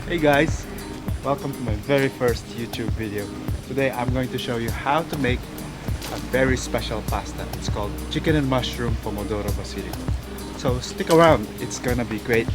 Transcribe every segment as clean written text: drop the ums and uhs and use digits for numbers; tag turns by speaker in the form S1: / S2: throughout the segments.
S1: Hey guys, welcome to my very first YouTube video. Today I'm going to show you how to make a very special pasta. It's called chicken and mushroom Pomodoro Basilico. So stick around, it's gonna be great.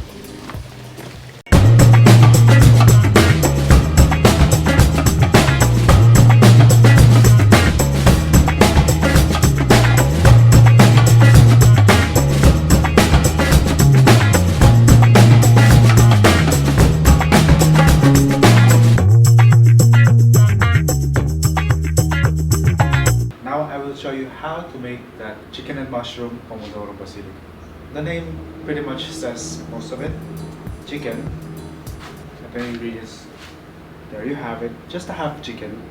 S1: Now I will show you how to make that chicken and mushroom Pomodoro Basilico. The name pretty much says most of it. Chicken, the ingredients, there you have it. Just a half chicken.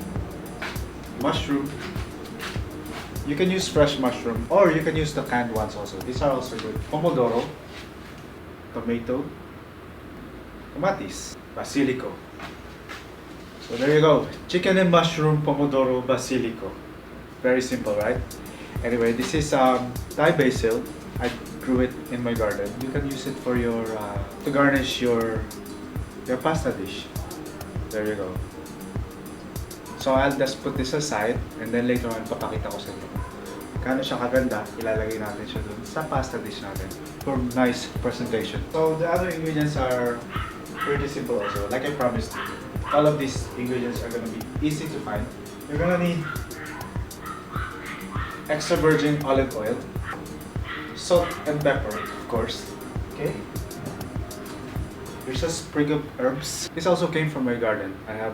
S1: Mushroom, you can use fresh mushroom or you can use the canned ones also. These are also good. Pomodoro, tomato, tomatis, basilico. So there you go. Chicken and mushroom Pomodoro Basilico. Very simple, right? Anyway, this is Thai basil. I grew it in my garden. You can use it for your to garnish your pasta dish. There you go. So I'll just put this aside and then later on papakita ko sa inyo. Kano siya kaganda, ilalagay natin siya dun sa pasta dish natin for nice presentation. So the other ingredients are pretty simple also. Like I promised, all of these ingredients are gonna be easy to find. You're gonna need extra virgin olive oil, salt and pepper, of course. Okay. There's a sprig of herbs. This also came from my garden. I have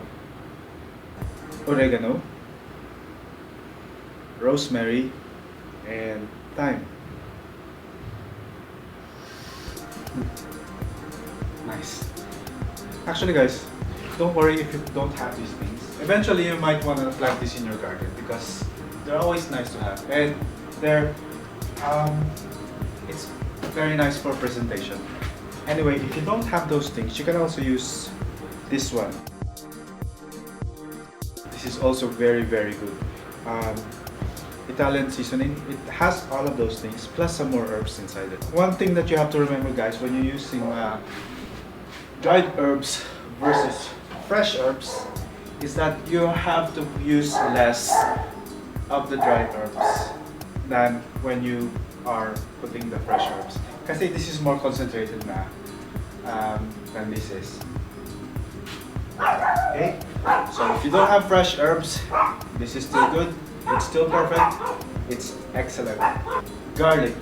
S1: oregano, rosemary, and thyme. Nice. Actually, guys, don't worry if you don't have these things. Eventually, you might want to plant this in your garden because they're always nice to have, and it's very nice for presentation. Anyway, if you don't have those things, you can also use this one. This is also very good. Italian seasoning. It has all of those things plus some more herbs inside it. One thing that you have to remember, guys, when you're using dried herbs versus fresh herbs, is that you have to use less of the dried herbs than when you are putting the fresh herbs. Kasi this is more concentrated na than this is. Okay? So if you don't have fresh herbs, this is still good. It's still perfect. It's excellent. Garlic.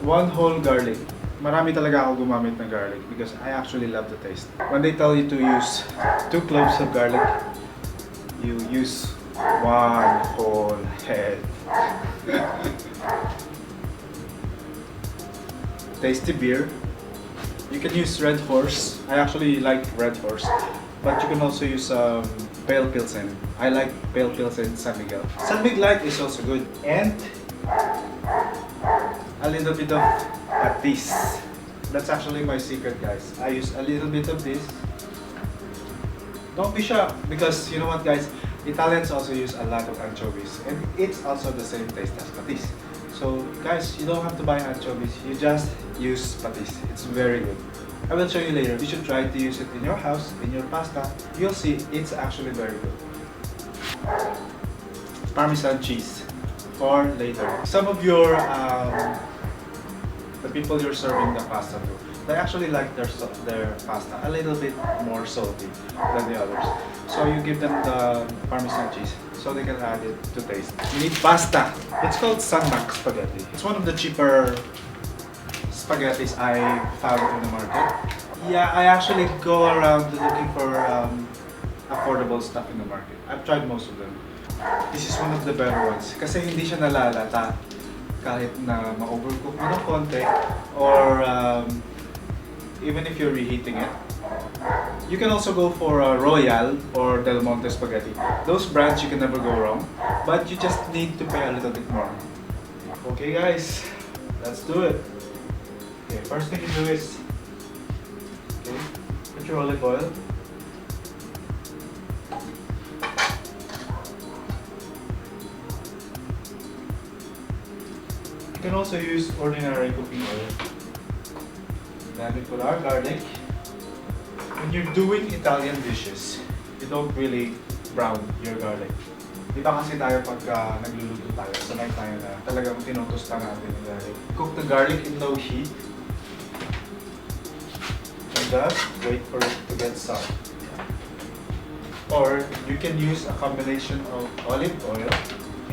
S1: One whole garlic. Marami talaga ako gumamit ng garlic because I actually love the taste. When they tell you to use 2 cloves of garlic, you use one whole head. Tasty beer. You can use Red Horse. I actually like Red Horse, but you can also use Pale Pilsen. I like Pale Pilsen San Miguel. San Miguel Light is also good, and a little bit of patis. That's actually my secret, guys. I use a little bit of this. Don't be shocked because you know what, guys? Italians also use a lot of anchovies, and it's also the same taste as patis. So guys, you don't have to buy anchovies, you just use patis. It's very good. I will show you later. You should try to use it in your house, in your pasta. You'll see it's actually very good. Parmesan cheese for later. Some of your the people you're serving the pasta to, they actually like their pasta a little bit more salty than the others. So you give them the Parmesan cheese so they can add it to taste. You need pasta. It's called Sunmac spaghetti. It's one of the cheaper spaghettis I found in the market. Yeah, I actually go around looking for affordable stuff in the market. I've tried most of them. This is one of the better ones kasi hindi siya nalalata kahit na ma-overcook mo ng konti or even if you're reheating it. You can also go for Royal or Del Monte spaghetti. Those brands you can never go wrong, but you just need to pay a little bit more. Okay guys, let's do it. Okay, first thing you do is put your olive oil. You can also use ordinary cooking oil. Then we put our garlic. when you're doing Italian dishes, you don't really brown your garlic. Di ba kasi tayo pagka nagluluto tayo, sanay tayo na talagang tinutos na natin yung garlic. Cook the garlic in low heat. And just wait for it to get soft. Or you can use a combination of olive oil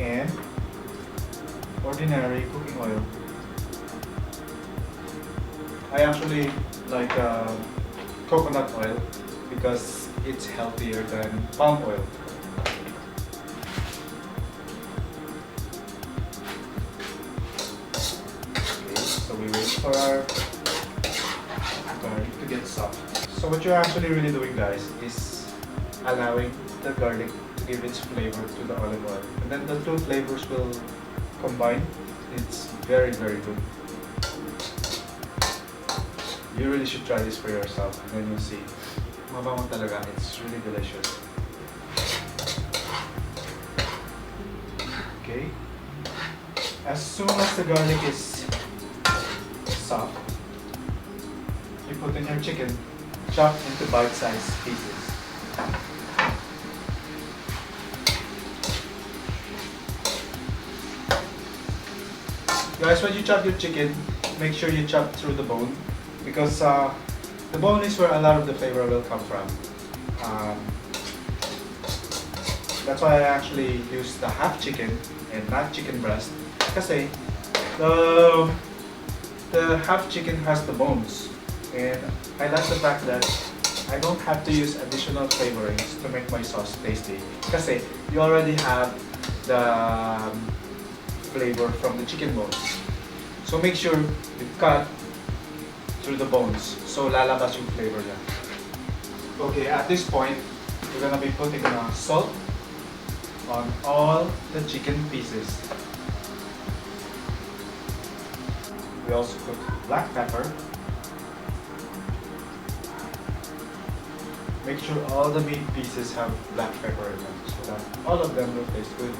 S1: and ordinary cooking oil. I actually like coconut oil because it's healthier than palm oil. Okay, so we wait for our garlic to get soft. So what you're actually really doing, guys, is allowing the garlic to give its flavor to the olive oil. And then the two flavors will combine. It's very, very good. You really should try this for yourself and then you'll see. Mabango talaga. It's really delicious. Okay. As soon as the garlic is soft, you put in your chicken, chopped into bite-sized pieces. Guys, when you chop your chicken, make sure you chop through the bone because the bone is where a lot of the flavor will come from. That's why I actually use the half chicken and not chicken breast kasi the half chicken has the bones and I like the fact that I don't have to use additional flavorings to make my sauce tasty kasi you already have the flavor from the chicken bones. So make sure you cut through the bones so lalabas yung flavor niya. Okay, at this point, we're gonna be putting salt on all the chicken pieces. We also put black pepper. Make sure all the meat pieces have black pepper in them so that all of them will taste good.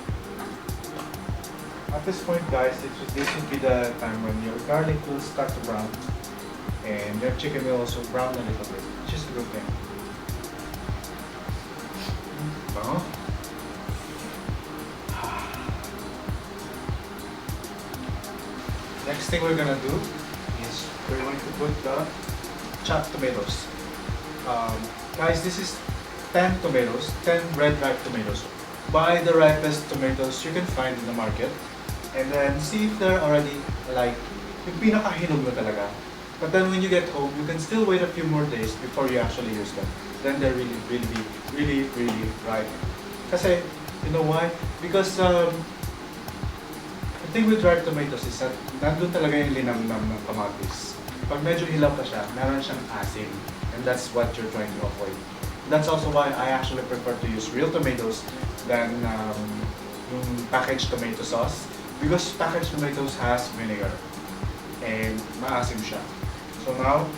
S1: At this point, guys, this would be the time when your garlic will start to brown and your chicken will also brown a little bit, which is a good thing. Next thing we're gonna do is we're going to put the chopped tomatoes. Guys, this is 10 tomatoes, 10 red ripe tomatoes. Buy the ripest tomatoes you can find in the market and then see if they're already like yung pinakahinog na talaga. But then when you get home, you can still wait a few more days before you actually use them. Then they're really ripe. Kasi, you know why? Because the thing with ripe tomatoes is that nandun talaga yung linamnam ng kamatis. Pag medyo hilaw pa siya, meron siyang asim. And that's what you're trying to avoid. That's also why I actually prefer to use real tomatoes than yung packaged tomato sauce. Because packaged tomatoes has vinegar. And maasim siya. So now,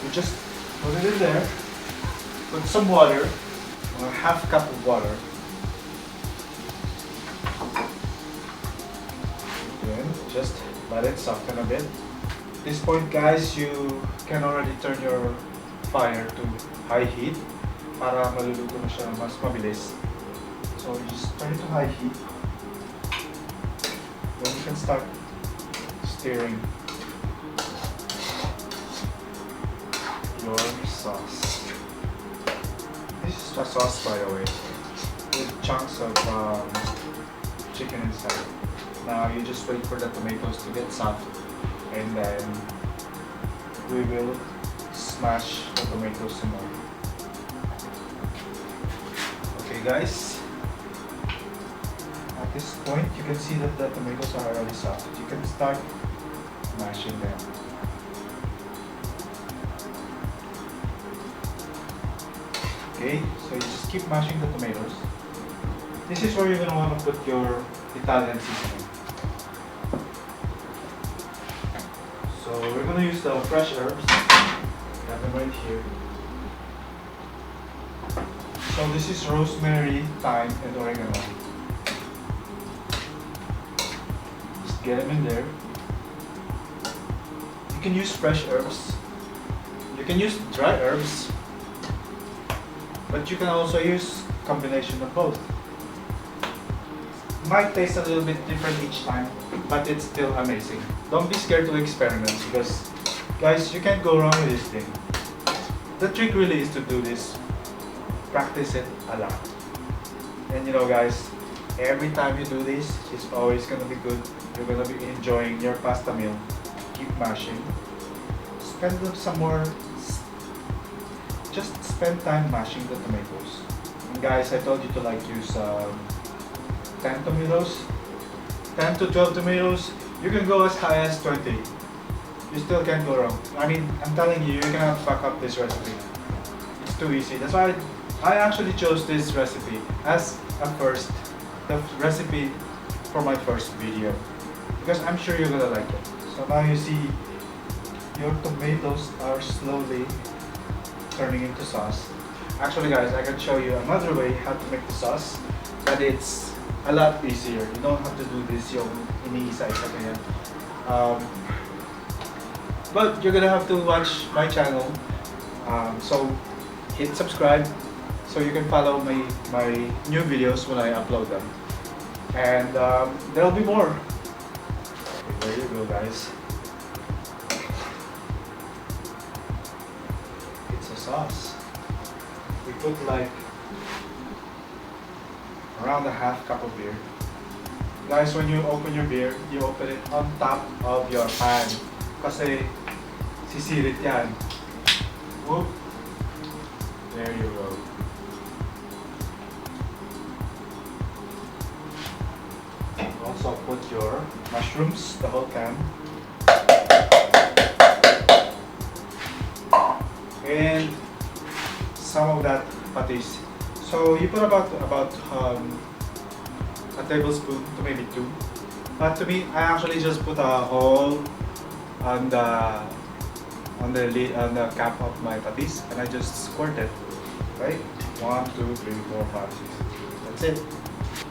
S1: you just put it in there. Put some water, a half cup of water. Then just let it soften a bit. At this point, guys, you can already turn your fire to high heat para maluluto na siya mas mabilis. So you just turn it to high heat. Then you can start stirring your sauce. This is a sauce, by the way, with chunks of chicken inside. Now you just wait for the tomatoes to get soft and then we will smash the tomatoes some more. Okay guys, at this point you can see that the tomatoes are already soft. You can start mashing them. Okay, so you just keep mashing the tomatoes. This is where you're gonna want to put your Italian seasoning. So we're gonna use the fresh herbs. Got them right here. So this is rosemary, thyme, and oregano. Just get them in there. You can use fresh herbs. You can use dry herbs, but you can also use combination of both. Might taste a little bit different each time, but it's still amazing. Don't be scared to experiment because, guys, you can't go wrong with this thing. The trick really is to do this, practice it a lot. And you know, guys, every time you do this, it's always gonna be good. You're gonna be enjoying your pasta meal. Keep mashing. Spend some more. Just spend time mashing the tomatoes. And guys, I told you to like use 10 tomatoes, 10 to 12 tomatoes. You can go as high as 20. You still can't go wrong. I mean, I'm telling you, you cannot fuck up this recipe. It's too easy. That's why I actually chose this recipe as the recipe for my first video, because I'm sure you're gonna like it. So now you see your tomatoes are slowly turning into sauce. Actually, guys, I can show you another way how to make the sauce, but it's a lot easier. You don't have to do this yung iniisa-isa ka yan. But you're gonna have to watch my channel. So hit subscribe so you can follow my new videos when I upload them. And there'll be more. Okay, there you go, guys. It's a sauce. We put like around a half cup of beer. Guys, when you open your beer, you open it on top of your pan. Kasi sisirit yan. Whoop. There you go. Also put your mushrooms, the whole can. And some of that patis. So you put about a tablespoon to maybe 2. But to me, I actually just put a whole on the cap of my patis, and I just squirt it. Right? 1, 2, 3, 4, 5, 6. That's it.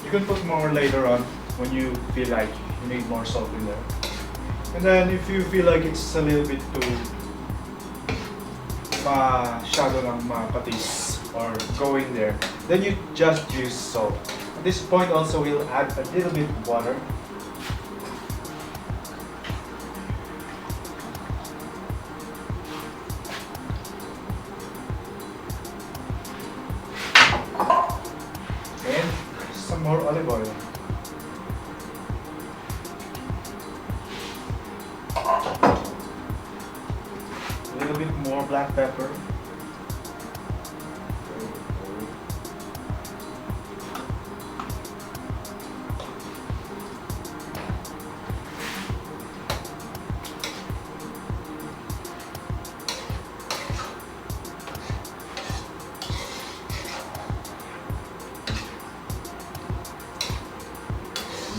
S1: You can put more later on when you feel like you need more salt in there. And then if you feel like it's a little bit too masyado ng patis or go in there, then you just use salt. At this point also we'll add a little bit of water. And some more olive oil. A little bit more black pepper.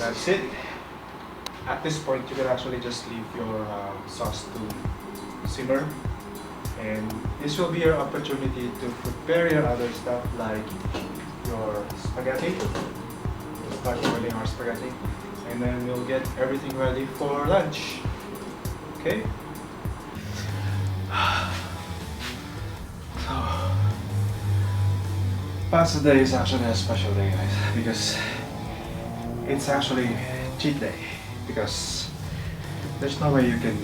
S1: That's it. At this point, you can actually just leave your sauce to simmer, and this will be your opportunity to prepare your other stuff like your spaghetti. We'll start boiling our spaghetti, and then we'll get everything ready for lunch. Okay? So, pasta day is actually a special day, guys, because it's actually cheat day, because there's no way you can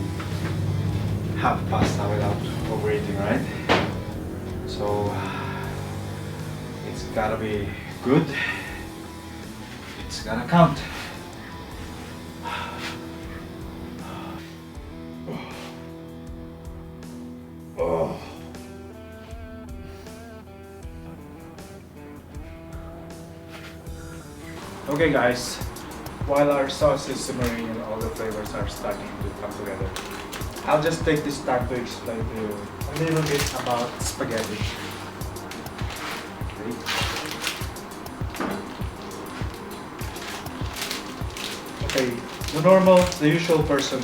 S1: have pasta without overeating, right? So it's gotta be good. It's gotta count. Oh. Okay, guys, while our sauce is simmering and all the flavors are starting to come together, I'll just take this time to explain to you a little bit about spaghetti. Okay, the usual person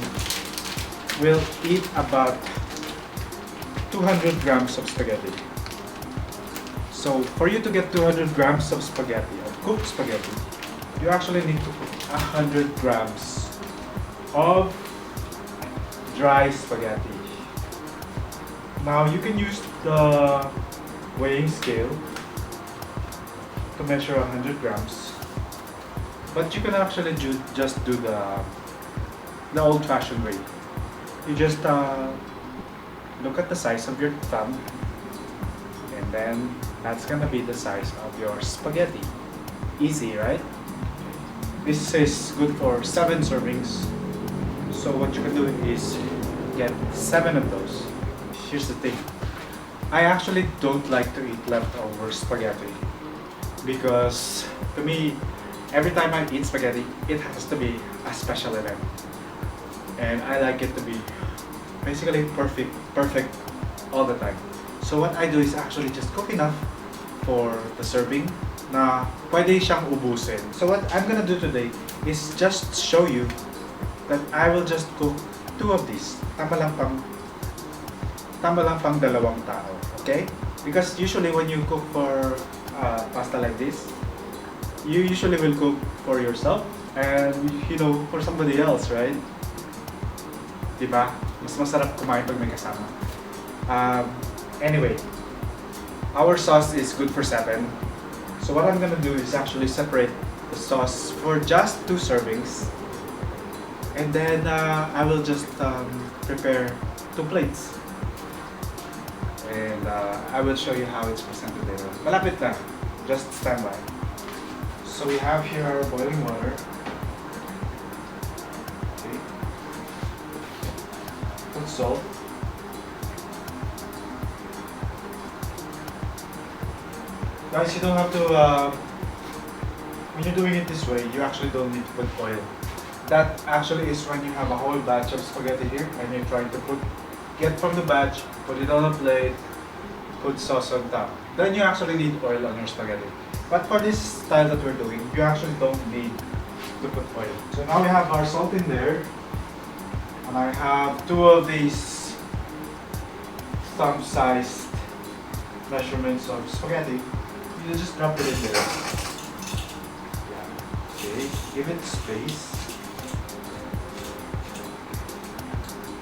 S1: will eat about 200 grams of spaghetti. So for you to get 200 grams of spaghetti, or cooked spaghetti, you actually need to put 100 grams of dry spaghetti. Now you can use the weighing scale to measure 100 grams. But you can actually just do the old-fashioned way. You just look at the size of your thumb, and then that's gonna be the size of your spaghetti. Easy, right? This is good for 7 servings. So what you can do is get 7 of those. Here's the thing. I actually don't like to eat leftover spaghetti because to me, every time I eat spaghetti, it has to be a special event. And I like it to be basically perfect all the time. So what I do is actually just cook enough for the serving na pwede siyang ubusin. So what I'm gonna do today is just show you that I will just cook 2 of these. Tama lang pang dalawang tao, okay? Because usually when you cook for pasta like this, you usually will cook for yourself and for somebody else, right? Diba? Mas masarap kumain pag may kasama. Anyway, our sauce is good for 7. So what I'm gonna do is actually separate the sauce for just 2 servings. And then I will just prepare 2 plates. And I will show you how it's presented later. Malapit na. Just stand by. So we have here our boiling water. Okay. Put salt. Guys, you don't have to, when you're doing it this way, you actually don't need to put oil. That actually is when you have a whole batch of spaghetti here and you're trying to get from the batch, put it on a plate, put sauce on top. Then you actually need oil on your spaghetti. But for this style that we're doing, you actually don't need to put oil. So now we have our salt in there. And I have 2 of these thumb-sized measurements of spaghetti. You just drop it in there. Yeah. Okay, give it space.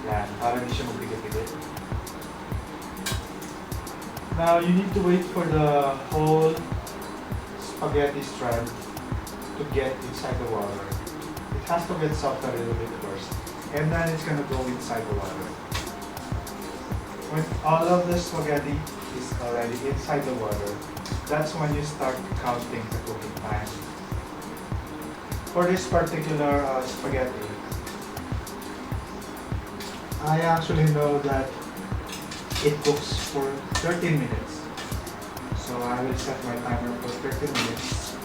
S1: Yan, para hindi siya magbigat-bigat. Now, you need to wait for the whole spaghetti strand to get inside the water. It has to get soft a little bit first. And then it's gonna go inside the water. When all of the spaghetti is already inside the water, that's when you start counting the cooking time. For this particular spaghetti, I actually know that it cooks for 13 minutes. So I will set my timer for 13 minutes.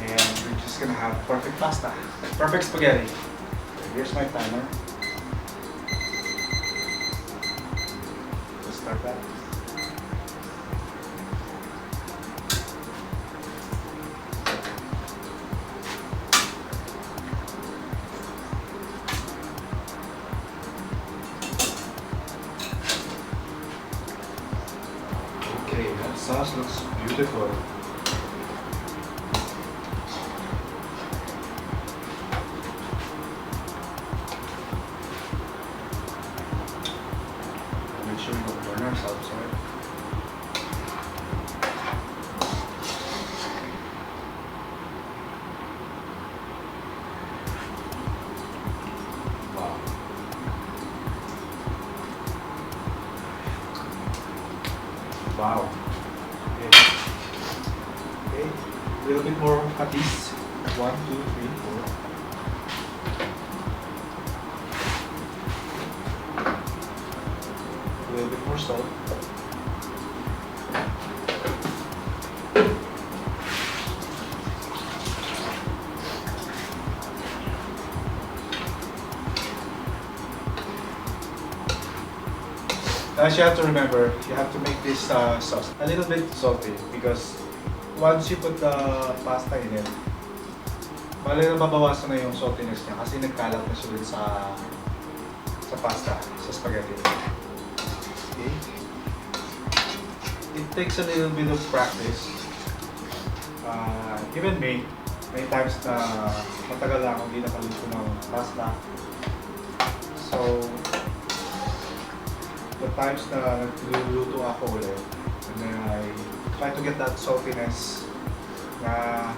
S1: And we're just gonna have perfect pasta, perfect spaghetti. Here's my timer. Let's start that. Okay, that sauce looks beautiful. Make sure we don't burn ourselves, right? Wow. Wow. Okay. Okay. A little bit more patis. 1, 2, 3, 4. A little bit more salt. As you have to remember, you have to make this sauce a little bit salty because once you put the pasta in it, mababawasan na yung saltiness niya kasi nagkalat na siya dun sa pasta, sa spaghetti. Okay. It takes a little bit of practice. Even me, may times na matagal na akong hindi nakaluto ng pasta. So, the times na nagluluto ako ulit, and then I try to get that saltiness na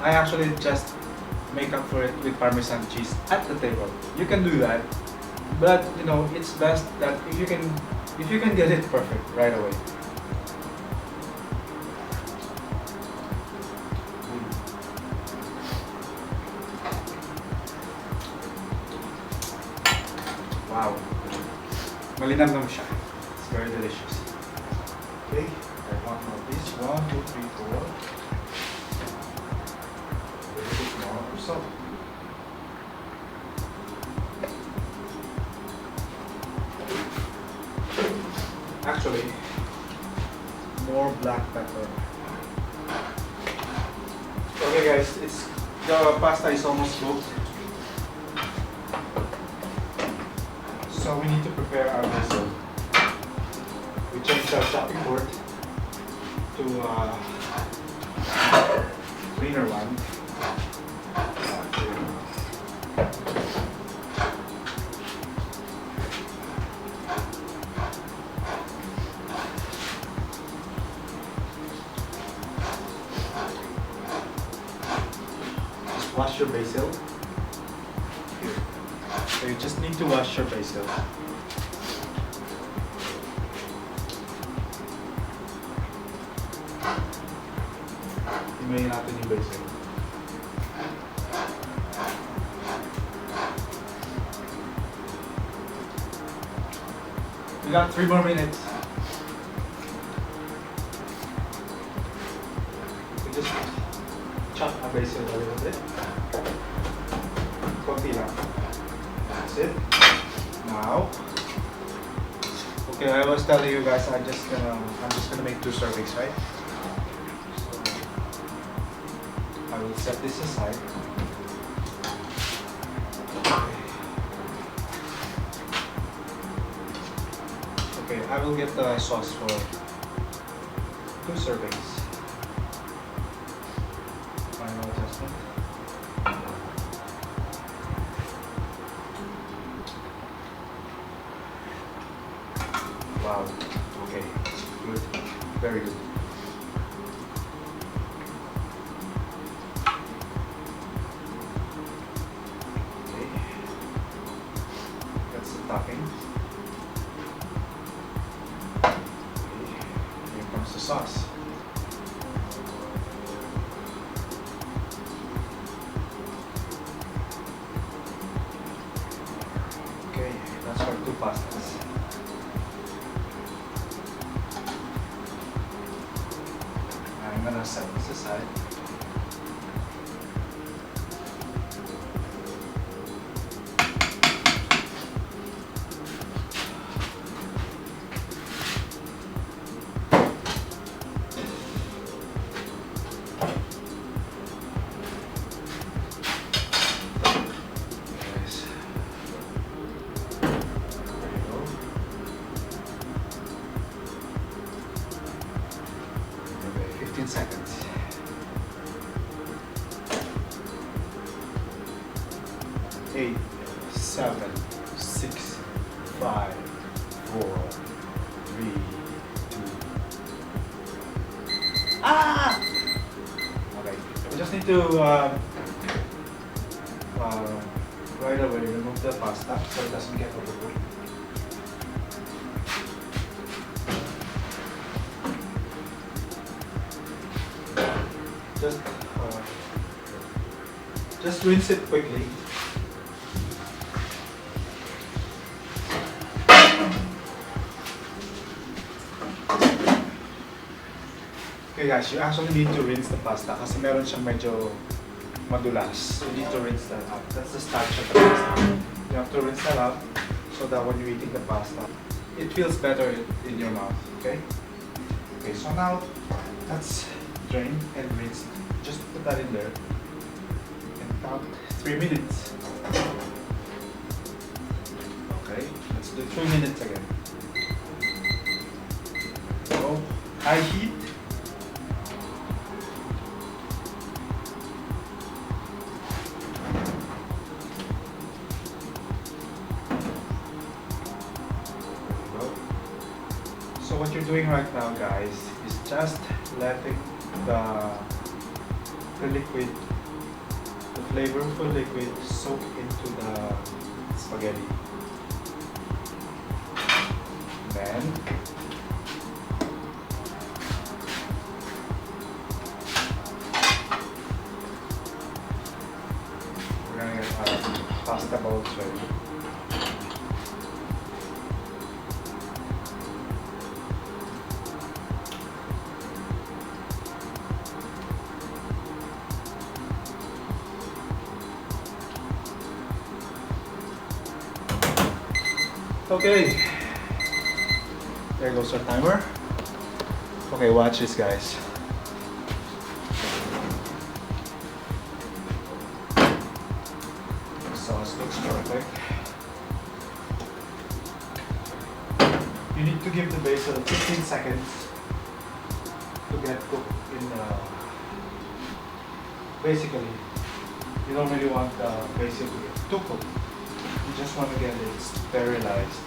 S1: I actually just make up for it with Parmesan cheese at the table. You can do that, but you know it's best that if you can get it perfect right away. Wow, malinamnam siya. It's very delicious. Okay, I want more of this. 1, 2, 3, 4. A little bit more or so. Actually, more black pepper. Okay guys, the pasta is almost cooked. So we need to prepare our basil. We changed our chopping board to a cleaner one. Just wash your basil. So you just need to wash your basil. Himayin natin yung basil. We got 3 more minutes. We just chop our basil a little bit. Konti lang. That's it. Now, okay, I was telling you guys I'm just gonna make 2 servings, right? So I will set this aside. Okay, I will get the sauce for 2 servings. Final adjustment. Wow. Okay. Good. Very good. Okay. That's the topping. Okay. Here comes the sauce. Okay, that's our 2 pastas. I'm gonna set this aside. Yes. There you go. Okay, 15 seconds. 8, 7, 6, 5, 4, 3, 2. Ah! Okay, we just need to right away remove the pasta so it doesn't get overcooked. Just rinse it quickly. Okay guys, you actually need to rinse the pasta kasi meron siyang medyo madulas. You need to rinse that out. That's the starch of the pasta. You have to rinse that out so that when you're eating the pasta, it feels better in your mouth, okay? Okay, so now let's drain and rinse. Just put that in there and count 3 minutes. Okay, let's do 3 minutes again. So, high heat. So what you're doing right now, guys, is just letting the liquid, the flavorful liquid, soak into the spaghetti. Then we're gonna get our pasta balls ready. Okay, there goes our timer. Okay, watch this, guys. The sauce looks perfect. You need to give the basil 15 seconds to get cooked in the... Basically, you don't really want the basil to get too cooked. You just want to get it sterilized.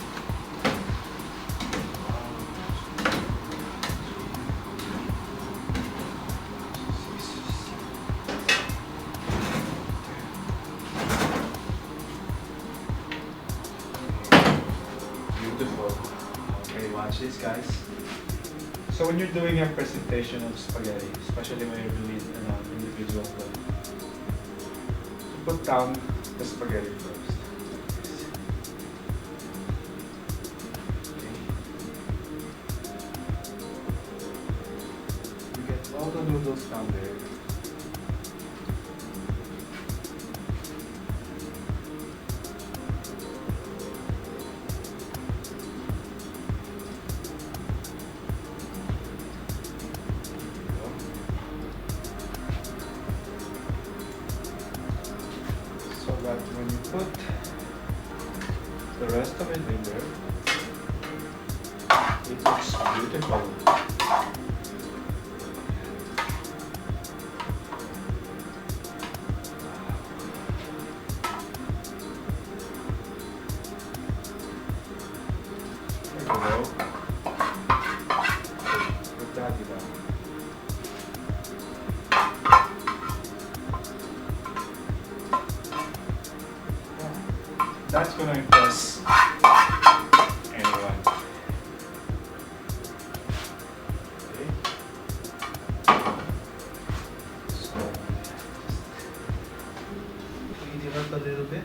S1: Beautiful. Okay, watch this, guys. So when you're doing a presentation of spaghetti, especially when you're doing an individual plate, put down the spaghetti first. All the noodles down there. So that when you put the rest of it in there, it looks beautiful. Hello. Put that down. That's gonna impress anyone. Okay. So clean it up a little bit.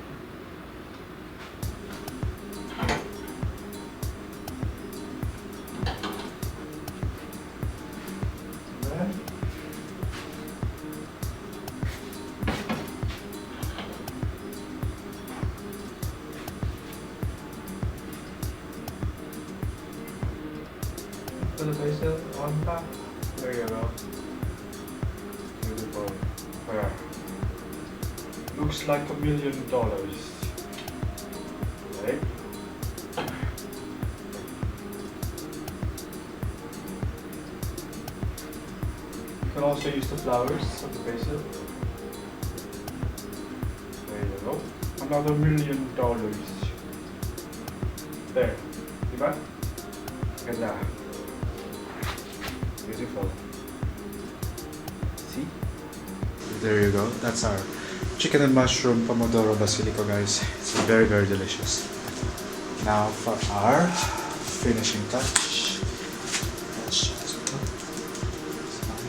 S1: Put the basil on top. There you go. Beautiful. There. Looks like $1 million. Right? You can also use the flowers of the basil. There you go. Another $1 million. There. Diba? Ganda. Beautiful. See? There you go. That's our chicken and mushroom pomodoro basilico, guys. It's very, very delicious. Now for our finishing touch. Let's just put some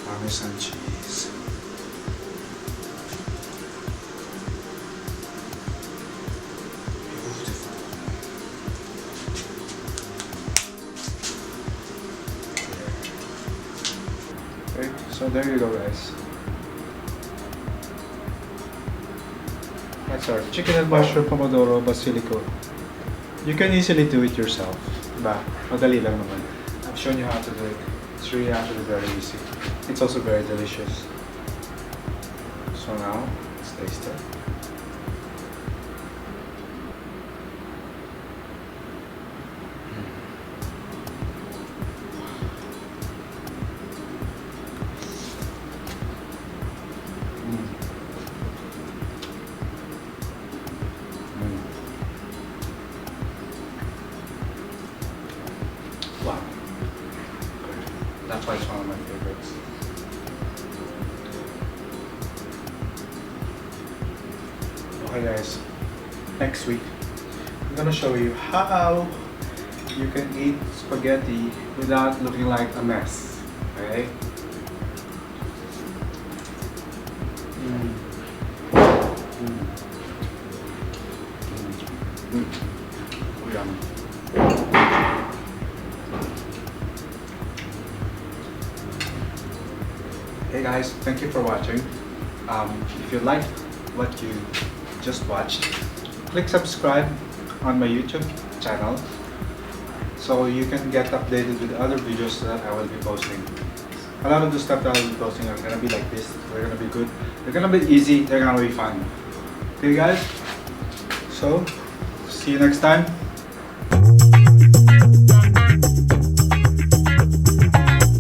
S1: Parmesan cheese. Beautiful. Okay, so there you go, guys. That's our chicken and mushroom pomodoro basilico. You can easily do it yourself. Diba? Madali lang naman. I've shown you how to do it. It's really actually very easy. It's also very delicious. So now, let's taste it. That's why it's one of my favorites. Okay guys, next week I'm gonna show you how you can eat spaghetti without looking like a mess. Okay? Mm. Mm. Mm. Oh, yum. Hey guys, thank you for watching. If you liked what you just watched, click subscribe on my YouTube channel so you can get updated with other videos that I will be posting. A lot of the stuff that I will be posting are gonna be like this. They're gonna be good. They're gonna be easy. They're gonna be fun. Okay guys? So, see you next time.